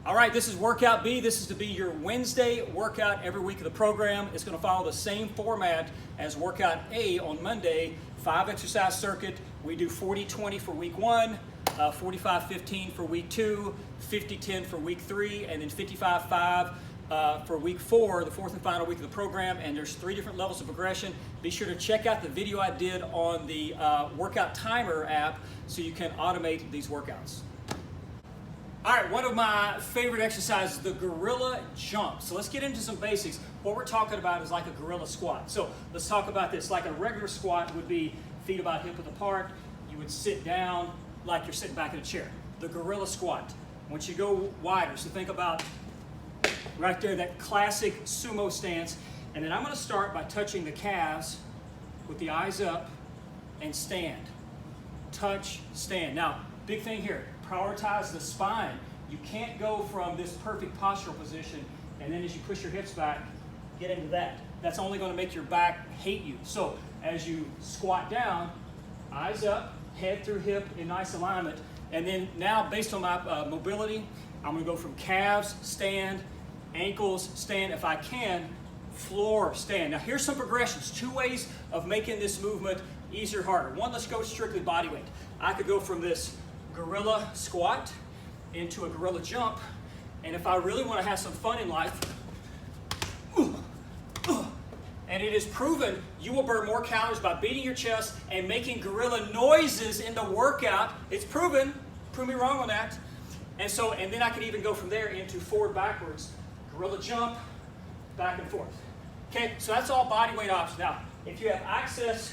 All right, this is Workout B. This is to be your Wednesday workout every week of the program. It's going to follow the same format as Workout A on Monday, 5-exercise circuit. We do 40-20 for week 1, 45-15 for week 2, 50-10 for week 3, and then 55-5 for week 4, the fourth and final week of the program. And there's 3 different levels of progression. Be sure to check out the video I did on the Workout Timer app so you can automate these workouts. All right, one of my favorite exercises, the gorilla jump. So let's get into some basics. What we're talking about is like a gorilla squat. So let's talk about this. Like a regular squat would be feet about hip width apart. You would sit down like you're sitting back in a chair. The gorilla squat. Once you go wider, so think about right there, that classic sumo stance. And then I'm gonna start by touching the calves with the eyes up and stand. Touch, stand. Now, big thing here. Prioritize the spine. You can't go from this perfect postural position and then as you push your hips back, get into that. That's only going to make your back hate you. So as you squat down, eyes up, head through hip in nice alignment. And then now based on my mobility, I'm going to go from calves, stand, ankles, stand. If I can, floor, stand. Now here's some progressions. 2 ways of making this movement easier or harder. One, let's go strictly body weight. I could go from this gorilla squat into a gorilla jump, and if I really want to have some fun in life, and it is proven you will burn more calories by beating your chest and making gorilla noises in the workout. It's proven. Prove me wrong on that. And then I could even go from there into forward backwards, gorilla jump, back and forth. Okay, so that's all body weight options. Now, if you have access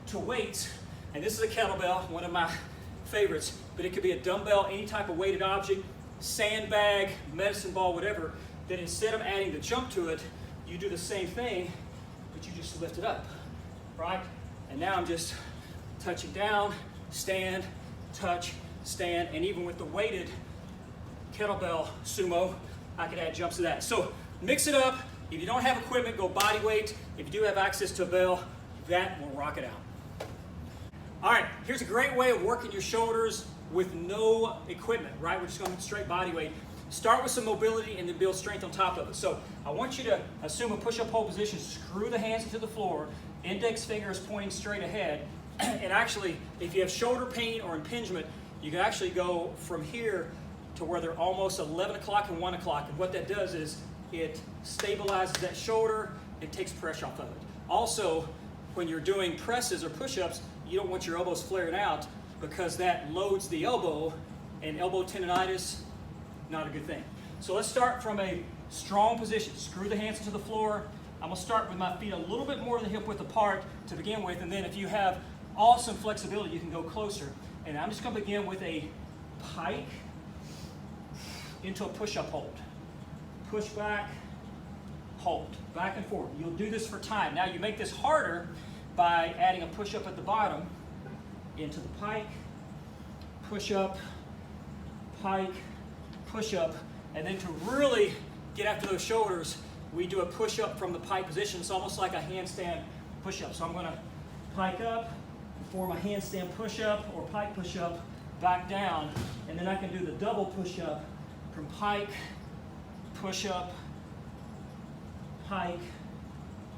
to weights, and this is a kettlebell, one of my favorites, but it could be a dumbbell, any type of weighted object, sandbag, medicine ball, whatever, then instead of adding the jump to it, you do the same thing, but you just lift it up, right? And now I'm just touching down, stand, touch, stand, and even with the weighted kettlebell sumo, I can add jumps to that. So mix it up. If you don't have equipment, go body weight. If you do have access to a bell, that will rock it out. All right, here's a great way of working your shoulders with no equipment, right? We're just going straight body weight. Start with some mobility and then build strength on top of it. So I want you to assume a push-up hold position, screw the hands into the floor, index finger is pointing straight ahead, and actually, if you have shoulder pain or impingement, you can actually go from here to where they're almost 11 o'clock and 1 o'clock, and what that does is it stabilizes that shoulder, it takes pressure off of it. Also, when you're doing presses or push-ups, you don't want your elbows flaring out because that loads the elbow, and elbow tendonitis, not a good thing. So let's start from a strong position. Screw the hands into the floor. I'm gonna start with my feet a little bit more than hip width apart to begin with, and then if you have awesome flexibility, you can go closer. And I'm just gonna begin with a pike into a push-up hold. Push back, hold, back and forth. You'll do this for time. Now you make this harder by adding a push-up at the bottom into the pike, push-up, pike, push-up, and then to really get after those shoulders, we do a push-up from the pike position. It's almost like a handstand push-up. So I'm going to pike up, form a handstand push-up or pike push-up, back down, and then I can do the double push-up from pike, push-up, pike,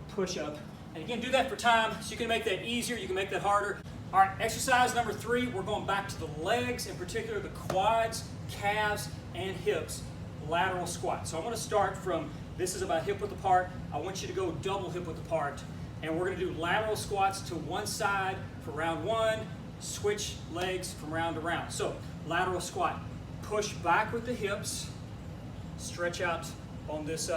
push-up. And again, do that for time so you can make that easier, you can make that harder. All right, exercise number 3, we're going back to the legs, in particular the quads, calves, and hips, lateral squat. So I'm going to start from, this is about hip width apart. I want you to go double hip width apart. And we're going to do lateral squats to one side for round 1, switch legs from round to round. So lateral squat, push back with the hips, stretch out on this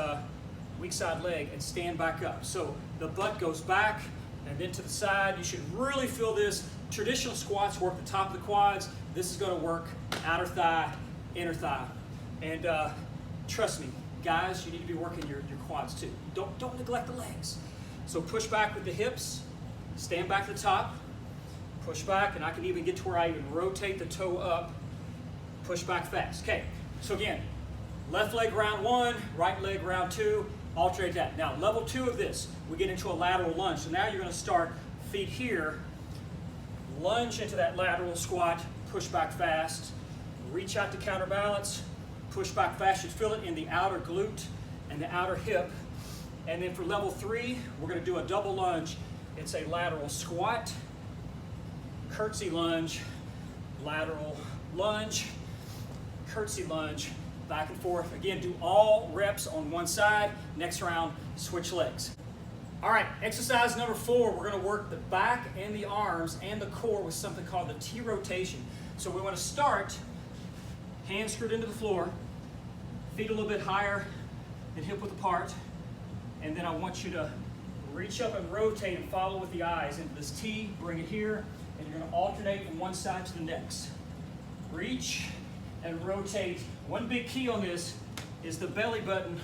weak side leg and stand back up. So the butt goes back and then to the side. You should really feel this. Traditional squats work the top of the quads. This is going to work outer thigh, inner thigh. And trust me, guys, you need to be working your quads too. Don't neglect the legs. So push back with the hips, stand back to the top, push back, and I can even get to where I even rotate the toe up, push back fast. Okay, so again, left leg round 1, right leg round 2, alternate that. Now, level 2 of this, we get into a lateral lunge. So now you're going to start feet here, lunge into that lateral squat, push back fast, reach out to counterbalance, push back fast. You feel it in the outer glute and the outer hip. And then for level 3, we're going to do a double lunge. It's a lateral squat, curtsy lunge, lateral lunge, curtsy lunge, back and forth. Again, do all reps on one side. Next round, switch legs. All right, exercise number 4, we're going to work the back and the arms and the core with something called the T rotation. So we want to start hands screwed into the floor, feet a little bit higher and hip width apart. And then I want you to reach up and rotate and follow with the eyes into this T, bring it here, and you're going to alternate from one side to the next. Reach and rotate. One big key on this is the belly button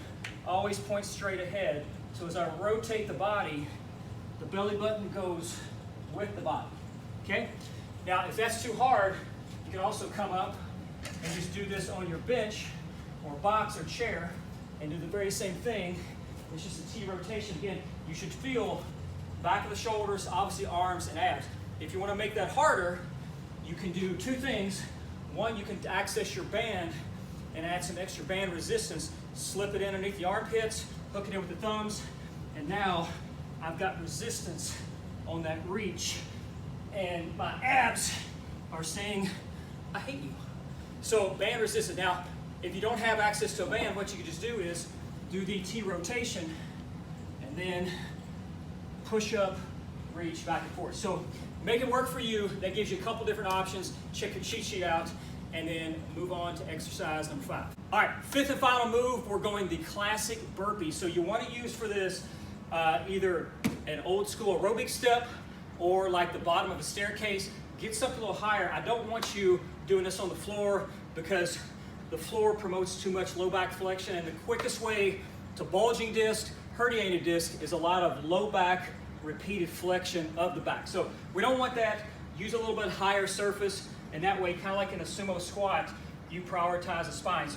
always points straight ahead. So as I rotate the body, the belly button goes with the body. Okay? Now, if that's too hard, you can also come up and just do this on your bench or box or chair and do the very same thing. It's just a T rotation. Again, you should feel back of the shoulders, obviously arms and abs. If you want to make that harder, you can do 2 things. One, you can access your band and add some extra band resistance. Slip it in underneath the armpits, hook it in with the thumbs, and now I've got resistance on that reach. And my abs are saying, I hate you. So band resistance. Now, if you don't have access to a band, what you can just do is do the T rotation and then push up, reach back and forth. So make it work for you. That gives you a couple different options. Check your cheat sheet out and then move on to exercise number 5. All right, 5th and final move, we're going the classic burpee. So you want to use for this either an old school aerobic step or like the bottom of a staircase. Get something a little higher. I don't want you doing this on the floor because the floor promotes too much low back flexion, and the quickest way to bulging disc, herniated disc, is a lot of low back repeated flexion of the back. So we don't want that. Use a little bit higher surface, and that way, kind of like in a sumo squat, you prioritize the spine.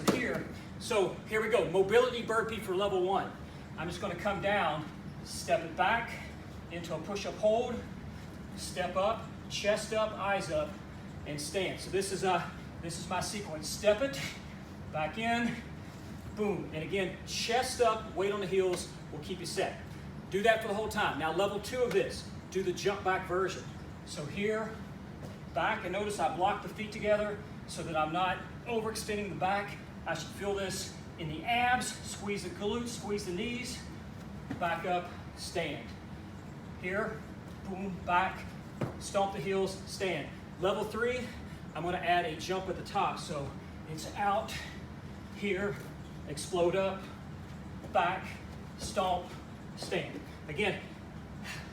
So here we go. Mobility burpee for level 1. I'm just going to come down, step it back into a push-up hold, step up, chest up, eyes up, and stand. So this is my sequence. Step it, back in, boom. And again, chest up, weight on the heels will keep you set. Do that for the whole time. Now level 2 of this, do the jump back version. So here, back, and notice I block the feet together so that I'm not overextending the back. I should feel this in the abs, squeeze the glutes, squeeze the knees, back up, stand. Here, boom, back, stomp the heels, stand. Level 3, I'm going to add a jump at the top. So it's out, here, explode up, back, stomp, stand. Again,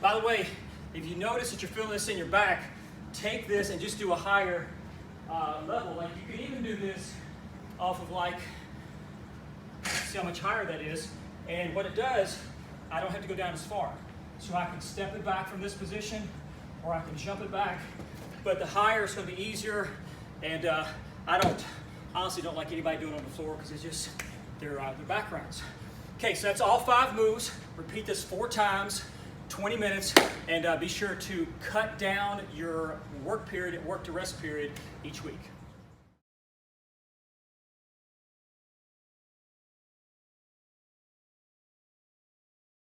by the way, if you notice that you're feeling this in your back, take this and just do a higher level. Like you can even do this off of like, see how much higher that is. And what it does, I don't have to go down as far. So I can step it back from this position or I can jump it back. But the higher is going to be easier. And I honestly don't like anybody doing it on the floor because it's just their backgrounds. Okay, so that's all 5 moves. Repeat this 4 times, 20 minutes, and be sure to cut down your work period, work to rest period each week.